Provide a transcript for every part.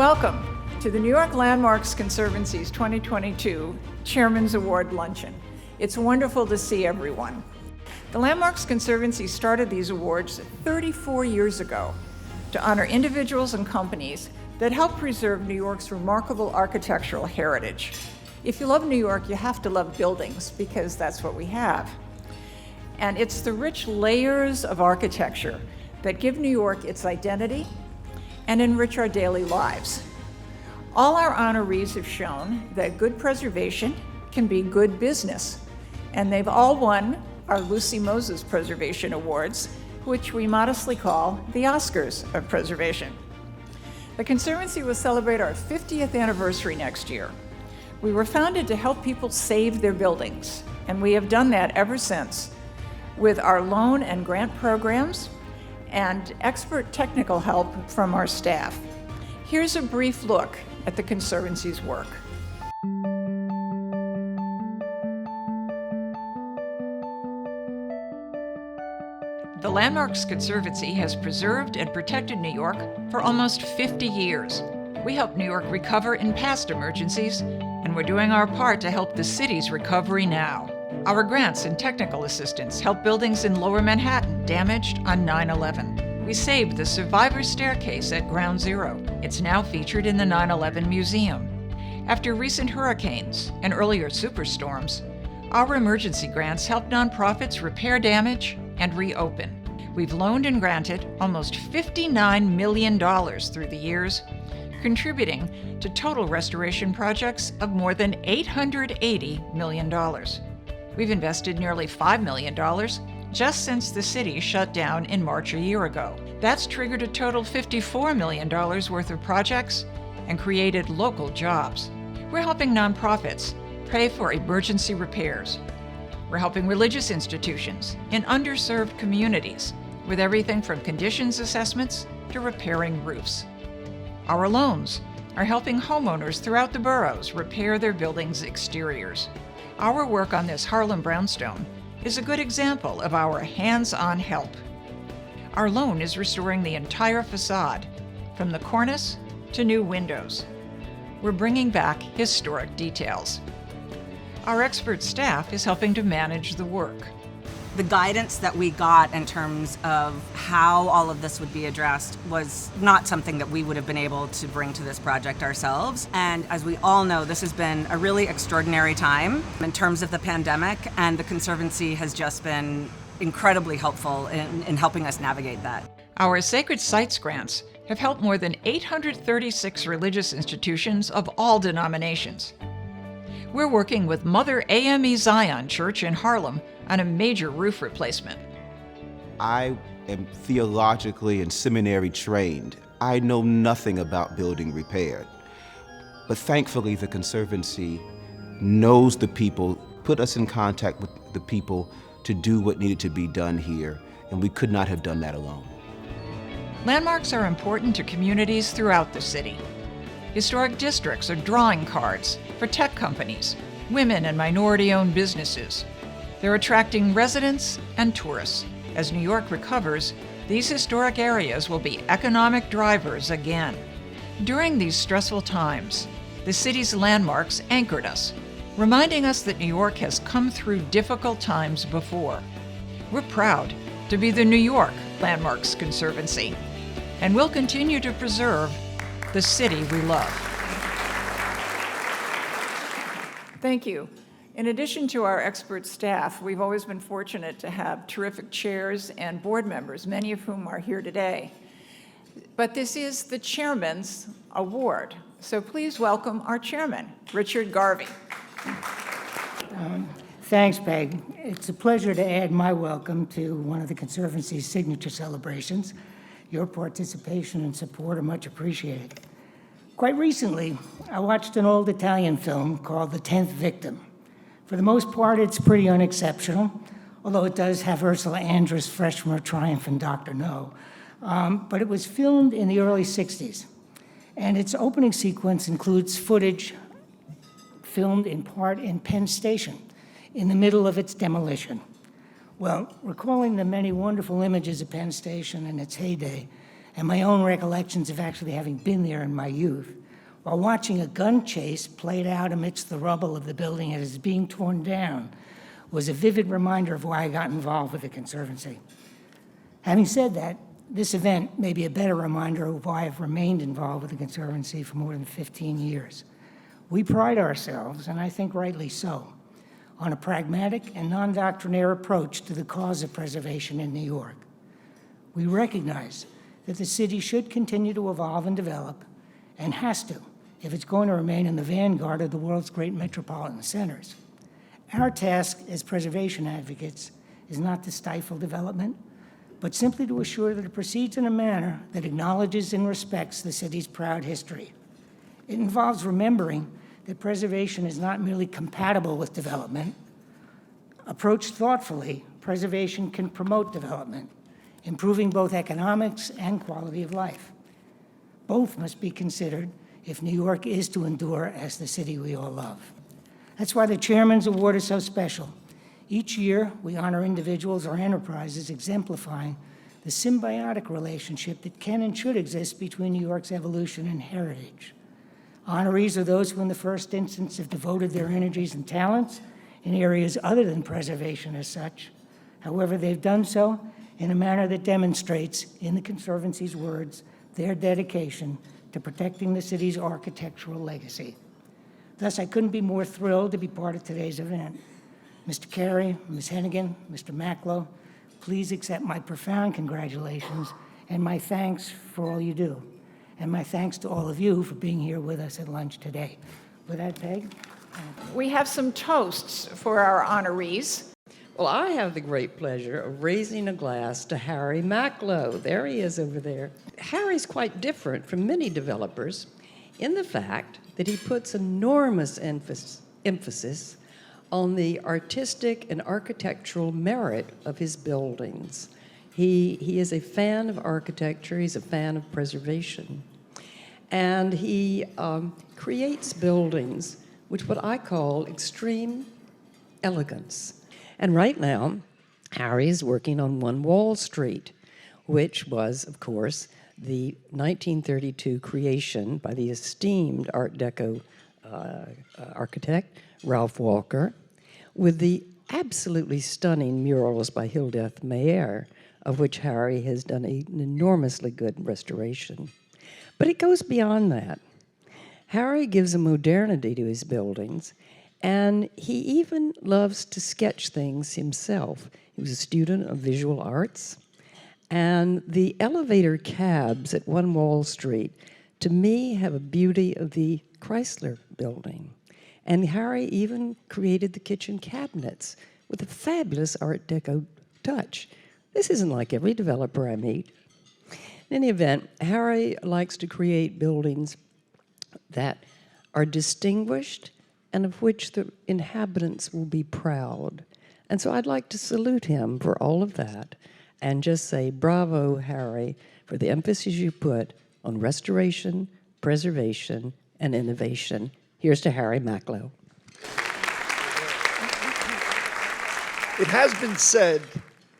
Welcome to the New York Landmarks Conservancy's 2022 Chairman's Award Luncheon. It's wonderful to see everyone. The Landmarks Conservancy started these awards 34 years ago to honor individuals and companies that help preserve New York's remarkable architectural heritage. If you love New York, you have to love buildings because that's what we have. And it's the rich layers of architecture that give New York its identity and enrich our daily lives. All our honorees have shown that good preservation can be good business, and they've all won our Lucy Moses Preservation Awards, which we modestly call the Oscars of Preservation. The Conservancy will celebrate our 50th anniversary next year. We were founded to help people save their buildings, and we have done that ever since with our loan and grant programs and expert technical help from our staff. Here's a brief look at the Conservancy's work. The Landmarks Conservancy has preserved and protected New York for almost 50 years. We helped New York recover in past emergencies, and we're doing our part to help the city's recovery now. Our grants and technical assistance helped buildings in Lower Manhattan damaged on 9/11. We saved the survivor's staircase at Ground Zero. It's now featured in the 9/11 Museum. After recent hurricanes and earlier superstorms, our emergency grants helped nonprofits repair damage and reopen. We've loaned and granted almost $59 million through the years, contributing to total restoration projects of more than $880 million. We've invested nearly $5 million just since the city shut down in March a year ago. That's triggered a total $54 million worth of projects and created local jobs. We're helping nonprofits pay for emergency repairs. We're helping religious institutions in underserved communities with everything from conditions assessments to repairing roofs. Our loans are helping homeowners throughout the boroughs repair their buildings' exteriors. Our work on this Harlem brownstone is a good example of our hands-on help. Our loan is restoring the entire facade, from the cornice to new windows. We're bringing back historic details. Our expert staff is helping to manage the work. The guidance that we got in terms of how all of this would be addressed was not something that we would have been able to bring to this project ourselves. And as we all know, this has been a really extraordinary time in terms of the pandemic, and the Conservancy has just been incredibly helpful in helping us navigate that. Our Sacred Sites grants have helped more than 836 religious institutions of all denominations. We're working with Mother AME Zion Church in Harlem on a major roof replacement. I am theologically and seminary trained. I know nothing about building repair. But thankfully, the Conservancy knows the people, put us in contact with the people to do what needed to be done here, and we could not have done that alone. Landmarks are important to communities throughout the city. Historic districts are drawing cards for tech companies, women and minority-owned businesses. They're attracting residents and tourists. As New York recovers, these historic areas will be economic drivers again. During these stressful times, the city's landmarks anchored us, reminding us that New York has come through difficult times before. We're proud to be the New York Landmarks Conservancy, and we'll continue to preserve the city we love. Thank you. In addition to our expert staff, we've always been fortunate to have terrific chairs and board members, many of whom are here today. But this is the Chairman's Award, so please welcome our chairman, Richard Garvey. Thanks, Peg. It's a pleasure to add my welcome to one of the Conservancy's signature celebrations. Your participation and support are much appreciated. Quite recently, I watched an old Italian film called The 10th Victim. For the most part, it's pretty unexceptional, although it does have Ursula Andress fresh from her triumph in Dr. No. But it was filmed in the early 60s, and its opening sequence includes footage filmed in part in Penn Station in the middle of its demolition. Well, recalling the many wonderful images of Penn Station in its heyday and my own recollections of actually having been there in my youth, while watching a gun chase played out amidst the rubble of the building as it's being torn down, was a vivid reminder of why I got involved with the Conservancy. Having said that, this event may be a better reminder of why I've remained involved with the Conservancy for more than 15 years. We pride ourselves, and I think rightly so, on a pragmatic and non-doctrinaire approach to the cause of preservation in New York. We recognize that the city should continue to evolve and develop, and has to, if it's going to remain in the vanguard of the world's great metropolitan centers. Our task as preservation advocates is not to stifle development, but simply to assure that it proceeds in a manner that acknowledges and respects the city's proud history. It involves remembering that preservation is not merely compatible with development. Approached thoughtfully, preservation can promote development, improving both economics and quality of life. Both must be considered if New York is to endure as the city we all love. That's why the Chairman's Award is so special. Each year, we honor individuals or enterprises exemplifying the symbiotic relationship that can and should exist between New York's evolution and heritage. Honorees are those who in the first instance have devoted their energies and talents in areas other than preservation as such. However, they've done so in a manner that demonstrates, in the Conservancy's words, their dedication to protecting the city's architectural legacy. Thus, I couldn't be more thrilled to be part of today's event. Mr. Kerry, Ms. Hennigan, Mr. Macklowe, please accept my profound congratulations and my thanks for all you do. And my thanks to all of you for being here with us at lunch today. With that, Peg? We have some toasts for our honorees. Well, I have the great pleasure of raising a glass to Harry Macklowe. There he is over there. Harry's quite different from many developers in the fact that he puts enormous emphasis on the artistic and architectural merit of his buildings. He is a fan of architecture, he's a fan of preservation, and he creates buildings with what I call extreme elegance. And right now, Harry is working on One Wall Street, which was, of course, the 1932 creation by the esteemed Art Deco architect, Ralph Walker, with the absolutely stunning murals by Hildeth Mayer, of which Harry has done an enormously good restoration. But it goes beyond that. Harry gives a modernity to his buildings, and he even loves to sketch things himself. He was a student of visual arts, and the elevator cabs at One Wall Street, to me, have a beauty of the Chrysler building. And Harry even created the kitchen cabinets with a fabulous Art Deco touch. This isn't like every developer I meet. In any event, Harry likes to create buildings that are distinguished and of which the inhabitants will be proud. And so I'd like to salute him for all of that and just say, bravo, Harry, for the emphasis you put on restoration, preservation, and innovation. Here's to Harry Macklowe. It has been said,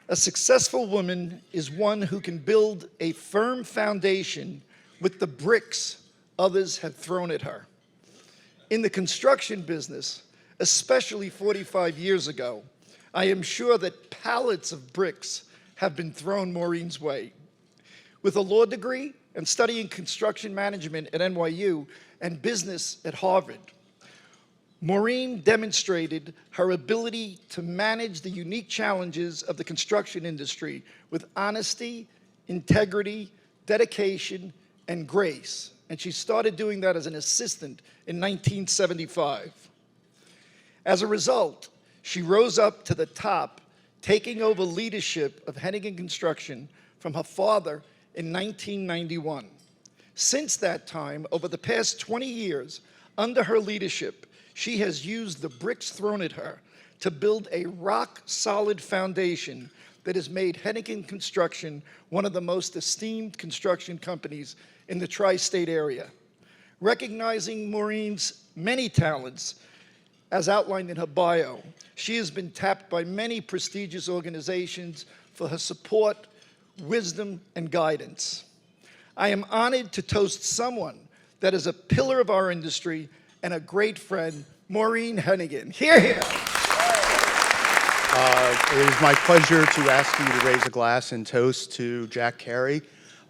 a successful woman is one who can build a firm foundation with the bricks others have thrown at her. In the construction business, especially 45 years ago, I am sure that pallets of bricks have been thrown Maureen's way. With a law degree and studying construction management at NYU and business at Harvard, Maureen demonstrated her ability to manage the unique challenges of the construction industry with honesty, integrity, dedication, and grace. And she started doing that as an assistant in 1975. As a result, she rose up to the top, taking over leadership of Hennigan Construction from her father in 1991. Since that time, over the past 20 years, under her leadership, she has used the bricks thrown at her to build a rock-solid foundation that has made Hennigan Construction one of the most esteemed construction companies in the tri-state area. Recognizing Maureen's many talents, as outlined in her bio, she has been tapped by many prestigious organizations for her support, wisdom, and guidance. I am honored to toast someone that is a pillar of our industry and a great friend, Maureen Hennigan. Hear, hear. It is my pleasure to ask you to raise a glass and toast to Jack Kerry.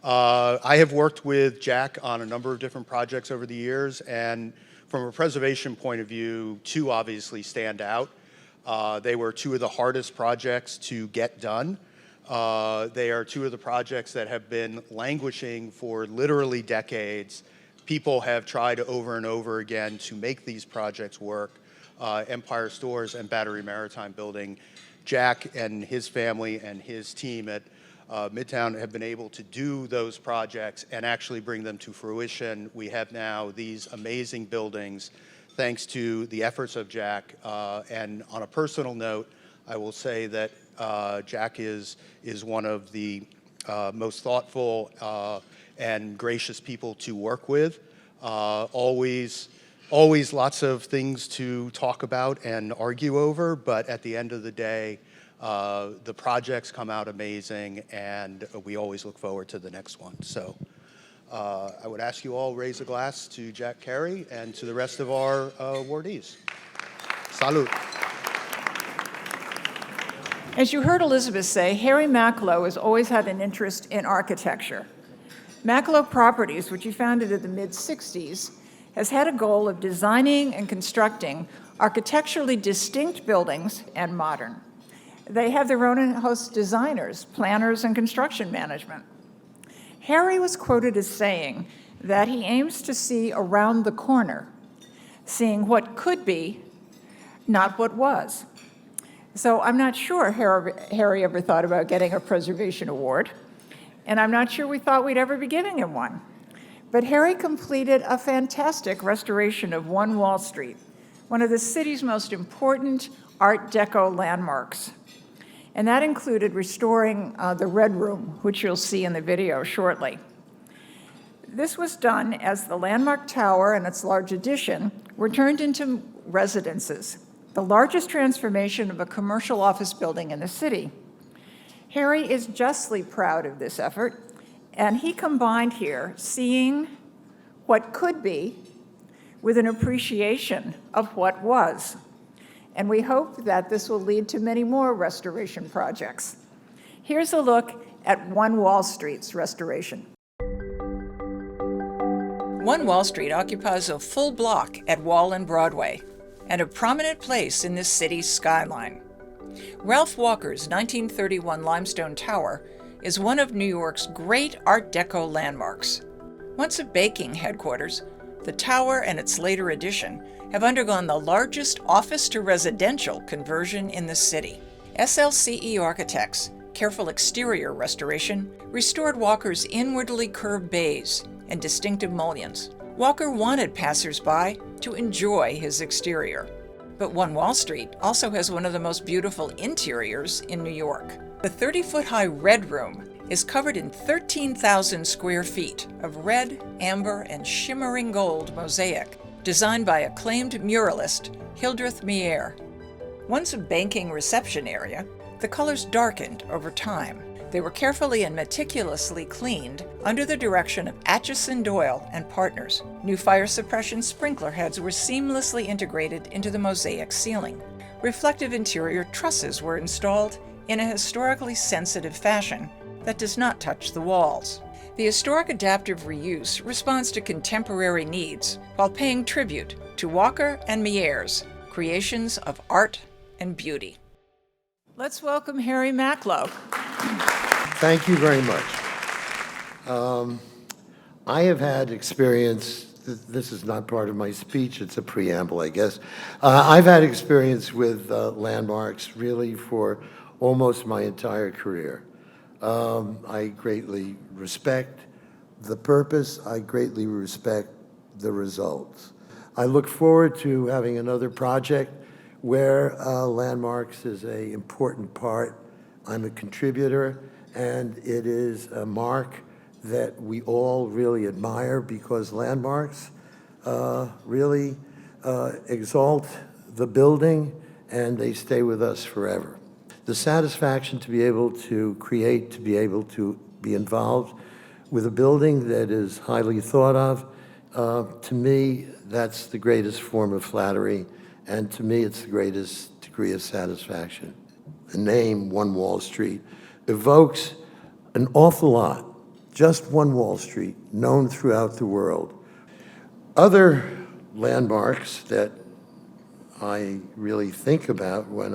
I have worked with Jack on a number of different projects over the years, and from a preservation point of view, two obviously stand out. They were two of the hardest projects to get done. They are two of the projects that have been languishing for literally decades. People have tried over and over again to make these projects work. Empire Stores and Battery Maritime Building. Jack and his family and his team at Midtown have been able to do those projects and actually bring them to fruition. We have now these amazing buildings thanks to the efforts of Jack. And on a personal note, I will say that Jack is one of the most thoughtful and gracious people to work with. Always lots of things to talk about and argue over, but at the end of the day, the projects come out amazing, and we always look forward to the next one. So I would ask you all raise a glass to Jack Kerry and to the rest of our awardees. Salud. As you heard Elizabeth say, Harry Macklowe has always had an interest in architecture. Macklowe Properties, which he founded in the mid-60s, has had a goal of designing and constructing architecturally distinct buildings and modern. They have their own in-house designers, planners, and construction management. Harry was quoted as saying that he aims to see around the corner, seeing what could be, not what was. So I'm not sure Harry ever thought about getting a preservation award, and I'm not sure we thought we'd ever be giving him one. But Harry completed a fantastic restoration of 1 Wall Street, one of the city's most important Art Deco landmarks. And that included restoring the Red Room, which you'll see in the video shortly. This was done as the landmark tower and its large addition were turned into residences, the largest transformation of a commercial office building in the city. Harry is justly proud of this effort, and he combined here seeing what could be with an appreciation of what was. And we hope that this will lead to many more restoration projects. Here's a look at 1 Wall Street's restoration. 1 Wall Street occupies a full block at Wall and Broadway and a prominent place in this city's skyline. Ralph Walker's 1931 limestone tower is one of New York's great Art Deco landmarks. Once a baking headquarters, the tower and its later addition have undergone the largest office-to-residential conversion in the city. SLCE Architects' careful exterior restoration restored Walker's inwardly curved bays and distinctive mullions. Walker wanted passers-by to enjoy his exterior. But 1 Wall Street also has one of the most beautiful interiors in New York. The 30-foot-high Red Room is covered in 13,000 square feet of red, amber, and shimmering gold mosaic designed by acclaimed muralist Hildreth Meier. Once a banking reception area, the colors darkened over time. They were carefully and meticulously cleaned under the direction of Atchison Doyle and Partners. New fire suppression sprinkler heads were seamlessly integrated into the mosaic ceiling. Reflective interior trusses were installed in a historically sensitive fashion that does not touch the walls. The historic adaptive reuse responds to contemporary needs while paying tribute to Walker and Meier's creations of art and beauty. Let's welcome Harry Macklowe. Thank you very much. I have had experience, this is not part of my speech, it's a preamble, I guess. I've had experience with landmarks really for almost my entire career. I greatly respect the purpose, I greatly respect the results. I look forward to having another project where landmarks is an important part. I'm a contributor, and it is a mark that we all really admire because landmarks really exalt the building and they stay with us forever. The satisfaction to be able to create, to be able to be involved with a building that is highly thought of, to me, that's the greatest form of flattery, and to me, it's the greatest degree of satisfaction. The name One Wall Street evokes an awful lot. Just One Wall Street, known throughout the world. Other landmarks that I really think about when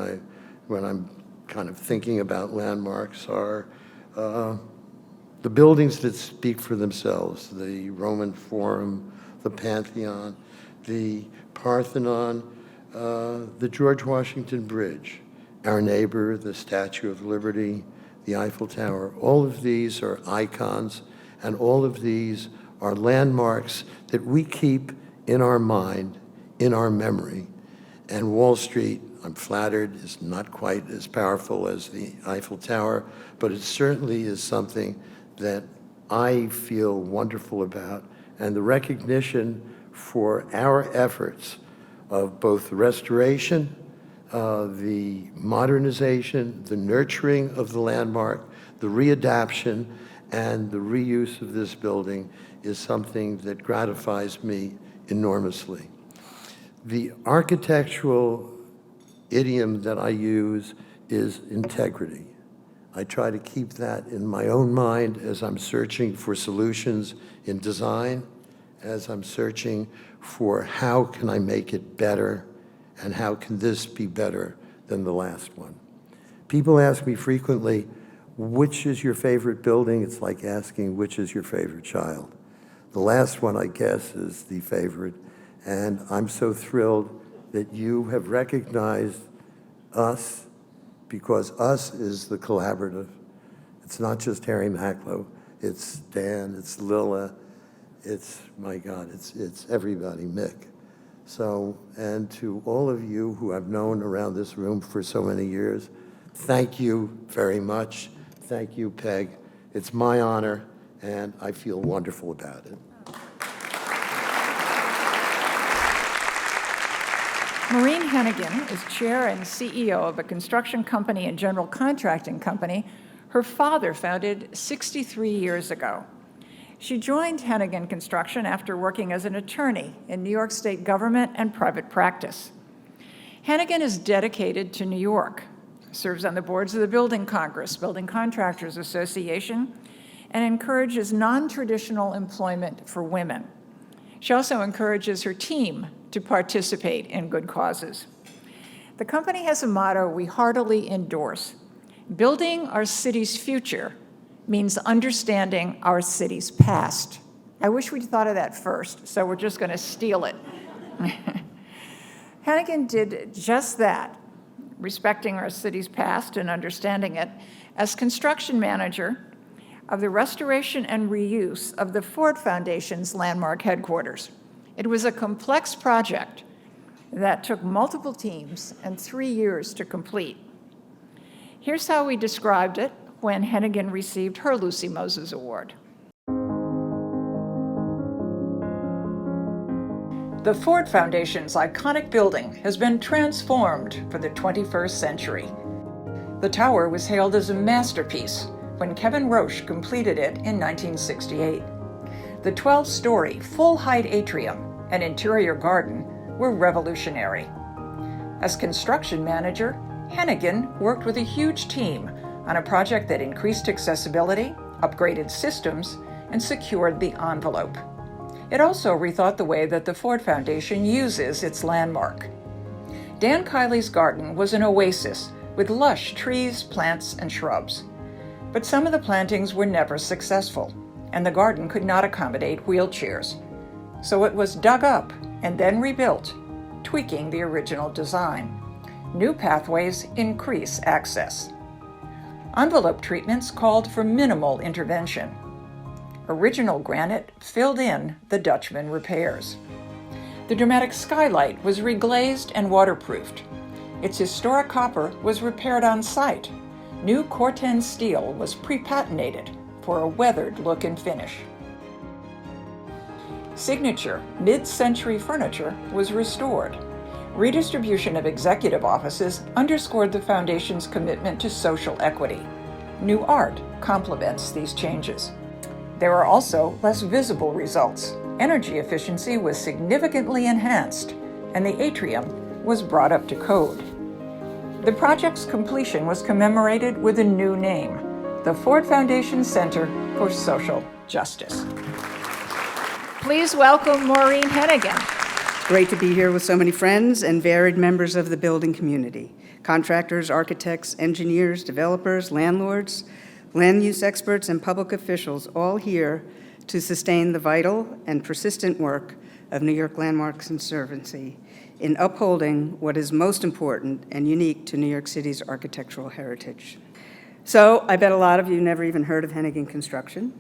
I'm kind of thinking about landmarks are the buildings that speak for themselves, the Roman Forum, the Pantheon, the Parthenon, the George Washington Bridge, our neighbor, the Statue of Liberty, the Eiffel Tower. All of these are icons, and all of these are landmarks that we keep in our mind, in our memory. And Wall Street, I'm flattered, is not quite as powerful as the Eiffel Tower, but it certainly is something that I feel wonderful about. And the recognition for our efforts of both the restoration, the modernization, the nurturing of the landmark, the readaptation, and the reuse of this building is something that gratifies me enormously. The architectural idiom that I use is integrity. I try to keep that in my own mind as I'm searching for solutions in design, as I'm searching for how can I make it better, and how can this be better than the last one. People ask me frequently, which is your favorite building? It's like asking, which is your favorite child? The last one, I guess, is the favorite, and I'm so thrilled that you have recognized us, because us is the collaborative. It's not just Harry Macklowe, it's Dan, it's Lilla, it's, my God, it's everybody, Mick. So, and to all of you who I've known around this room for so many years, thank you very much. Thank you, Peg. It's my honor, and I feel wonderful about it. Maureen Hennigan is chair and CEO of a construction company and general contracting company her father founded 63 years ago. She joined Hennigan Construction after working as an attorney in New York State government and private practice. Hennigan is dedicated to New York, serves on the boards of the Building Congress, Building Contractors Association, and encourages non-traditional employment for women. She also encourages her team to participate in good causes. The company has a motto we heartily endorse: building our city's future means understanding our city's past. I wish we'd thought of that first, so we're just going to steal it. Hennigan did just that, respecting our city's past and understanding it, as construction manager of the restoration and reuse of the Ford Foundation's landmark headquarters. It was a complex project that took multiple teams and 3 years to complete. Here's how we described it when Hennigan received her Lucy Moses Award. The Ford Foundation's iconic building has been transformed for the 21st century. The tower was hailed as a masterpiece when Kevin Roche completed it in 1968. The 12-story, full-height atrium and interior garden were revolutionary. As construction manager, Hennigan worked with a huge team on a project that increased accessibility, upgraded systems, and secured the envelope. It also rethought the way that the Ford Foundation uses its landmark. Dan Kiley's garden was an oasis with lush trees, plants, and shrubs. But some of the plantings were never successful, and the garden could not accommodate wheelchairs. So it was dug up and then rebuilt, tweaking the original design. New pathways increase access. Envelope treatments called for minimal intervention. Original granite filled in the Dutchman repairs. The dramatic skylight was reglazed and waterproofed. Its historic copper was repaired on site. New Corten steel was pre-patinated for a weathered look and finish. Signature mid-century furniture was restored. Redistribution of executive offices underscored the Foundation's commitment to social equity. New art complements these changes. There are also less visible results. Energy efficiency was significantly enhanced, and the atrium was brought up to code. The project's completion was commemorated with a new name, the Ford Foundation Center for Social Justice. Please welcome Maureen Henegan. Great to be here with so many friends and varied members of the building community. Contractors, architects, engineers, developers, landlords, land use experts, and public officials, all here to sustain the vital and persistent work of New York Landmarks Conservancy in upholding what is most important and unique to New York City's architectural heritage. So I bet a lot of you never even heard of Henegan Construction.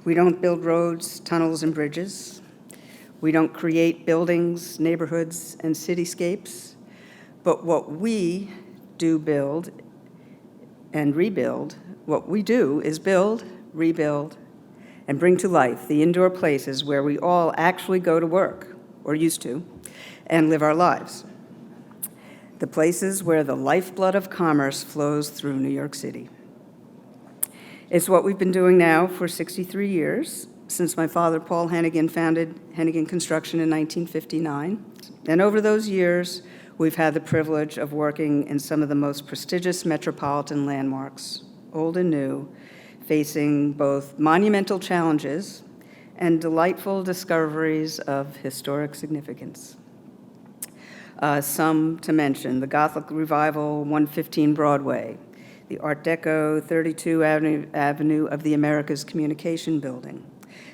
We don't build roads, tunnels, and bridges. We don't create buildings, neighborhoods, and cityscapes. But what we do build and rebuild, what we do is build, rebuild, and bring to life the indoor places where we all actually go to work, or used to, and live our lives. The places where the lifeblood of commerce flows through New York City. It's what we've been doing now for 63 years, since my father, Paul Hennigan, founded Henegan Construction in 1959. And over those years, we've had the privilege of working in some of the most prestigious metropolitan landmarks, old and new, facing both monumental challenges and delightful discoveries of historic significance. Some to mention: the Gothic Revival, 115 Broadway, the Art Deco 32 Avenue of the Americas Communication Building,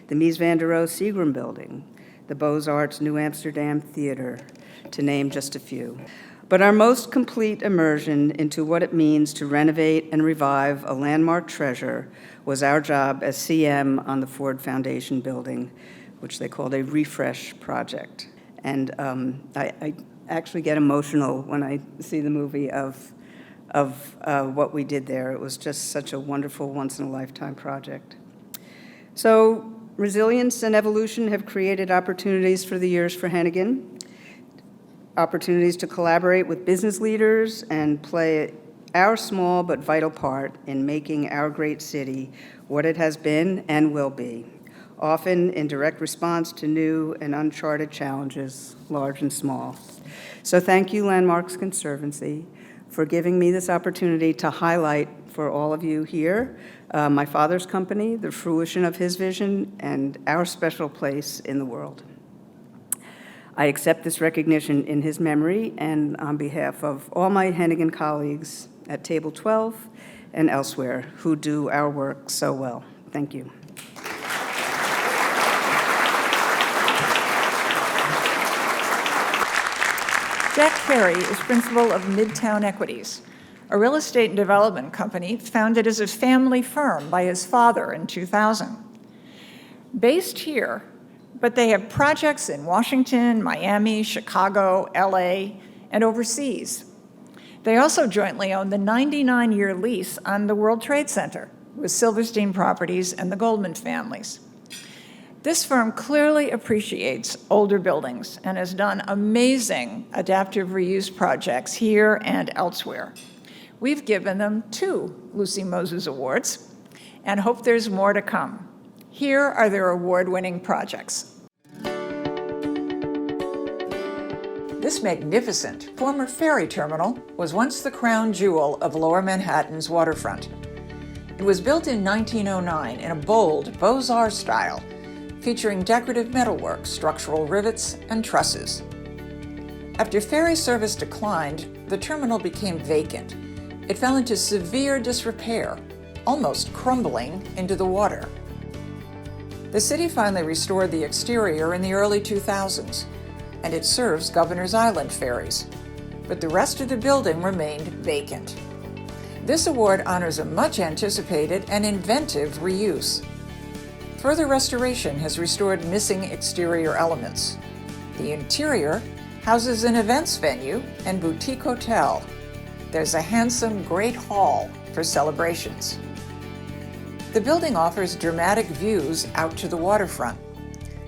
the Mies van der Rohe Seagram Building, the Beaux-Arts New Amsterdam Theater, to name just a few. But our most complete immersion into what it means to renovate and revive a landmark treasure was our job as CM on the Ford Foundation building, which they called a refresh project. And I actually get emotional when I see the movie of what we did there. It was just such a wonderful, once-in-a-lifetime project. So resilience and evolution have created opportunities for the years for Hennigan, opportunities to collaborate with business leaders and play our small but vital part in making our great city what it has been and will be, often in direct response to new and uncharted challenges, large and small. So thank you, Landmarks Conservancy, for giving me this opportunity to highlight for all of you here my father's company, the fruition of his vision, and our special place in the world. I accept this recognition in his memory and on behalf of all my Hennigan colleagues at Table 12 and elsewhere who do our work so well. Thank you. Jack Kerry is principal of Midtown Equities, a real estate and development company founded as a family firm by his father in 2000. Based here, but they have projects in Washington, Miami, Chicago, LA, and overseas. They also jointly own the 99-year lease on the World Trade Center with Silverstein Properties and the Goldman families. This firm clearly appreciates older buildings and has done amazing adaptive reuse projects here and elsewhere. We've given them 2 Lucy Moses Awards and hope there's more to come. Here are their award-winning projects. This magnificent former ferry terminal was once the crown jewel of Lower Manhattan's waterfront. It was built in 1909 in a bold Beaux-Arts style, featuring decorative metalwork, structural rivets, and trusses. After ferry service declined, the terminal became vacant. It fell into severe disrepair, almost crumbling into the water. The city finally restored the exterior in the early 2000s, and it serves Governor's Island ferries, but the rest of the building remained vacant. This award honors a much-anticipated and inventive reuse. Further restoration has restored missing exterior elements. The interior houses an events venue and boutique hotel. There's a handsome Great Hall for celebrations. The building offers dramatic views out to the waterfront.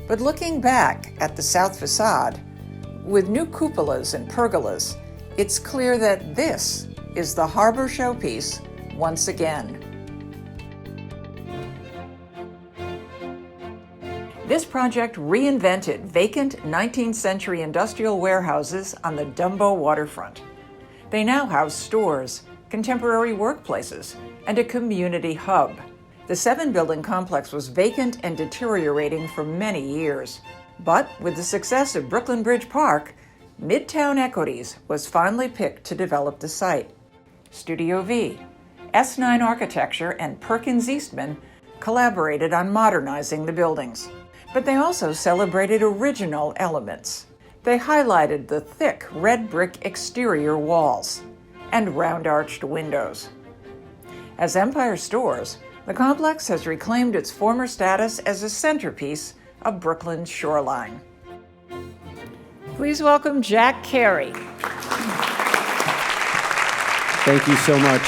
But looking back at the south facade, with new cupolas and pergolas, it's clear that this is the harbor showpiece once again. This project reinvented vacant 19th century industrial warehouses on the Dumbo waterfront. They now house stores, contemporary workplaces, and a community hub. The 7-building complex was vacant and deteriorating for many years. But with the success of Brooklyn Bridge Park, Midtown Equities was finally picked to develop the site. Studio V, S9 Architecture, and Perkins Eastman collaborated on modernizing the buildings. But they also celebrated original elements. They highlighted the thick red brick exterior walls and round-arched windows. As Empire Stores, the complex has reclaimed its former status as a centerpiece of Brooklyn's shoreline. Please welcome Jack Kerry. Thank you so much.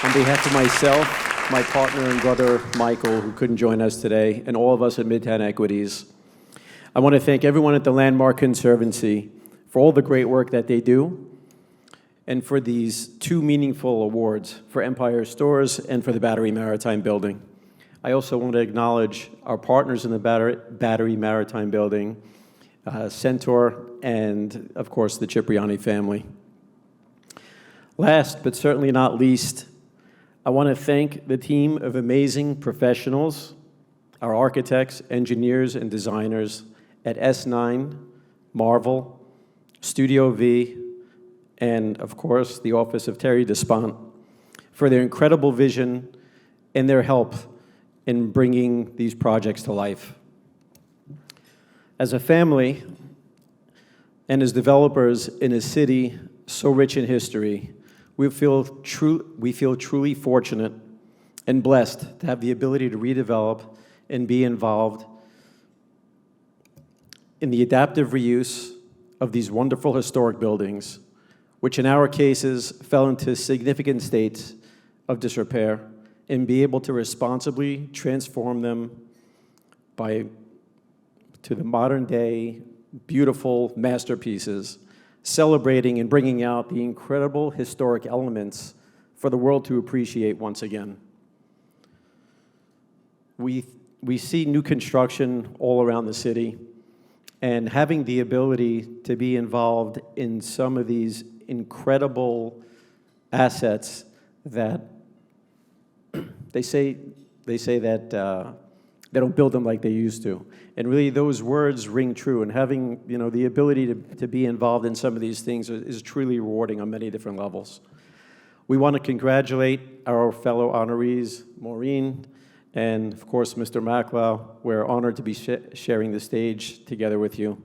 On behalf of myself, my partner and brother Michael, who couldn't join us today, and all of us at Midtown Equities, I want to thank everyone at the Landmark Conservancy for all the great work that they do, and for these 2 meaningful awards for Empire Stores and for the Battery Maritime Building. I also want to acknowledge our partners in the Battery Maritime Building, Centaur, and of course the Cipriani family. Last but certainly not least, I want to thank the team of amazing professionals, our architects, engineers, and designers at S9, Marvel, Studio V, and of course the office of Terry Despont for their incredible vision and their help in bringing these projects to life. As a family and as developers in a city so rich in history, we feel truly fortunate and blessed to have the ability to redevelop and be involved in the adaptive reuse of these wonderful historic buildings, which in our cases fell into significant states of disrepair, and be able to responsibly transform them to the modern day beautiful masterpieces, celebrating and bringing out the incredible historic elements for the world to appreciate once again. We see new construction all around the city, and having the ability to be involved in some of these incredible assets that they say that they don't build them like they used to. And really those words ring true, and having the ability to be involved in some of these things is truly rewarding on many different levels. We want to congratulate our fellow honorees, Maureen, and of course Mr. Macklowe. We're honored to be sharing the stage together with you.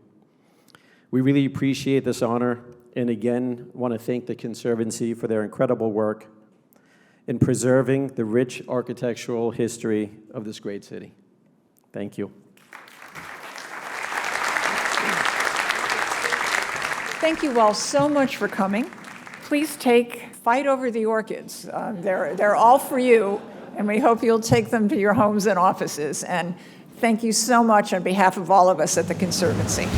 We really appreciate this honor, and again want to thank the Conservancy for their incredible work in preserving the rich architectural history of this great city. Thank you. Thank you all so much for coming. Please fight over the orchids. They're all for you, and we hope you'll take them to your homes and offices. And thank you so much on behalf of all of us at the Conservancy.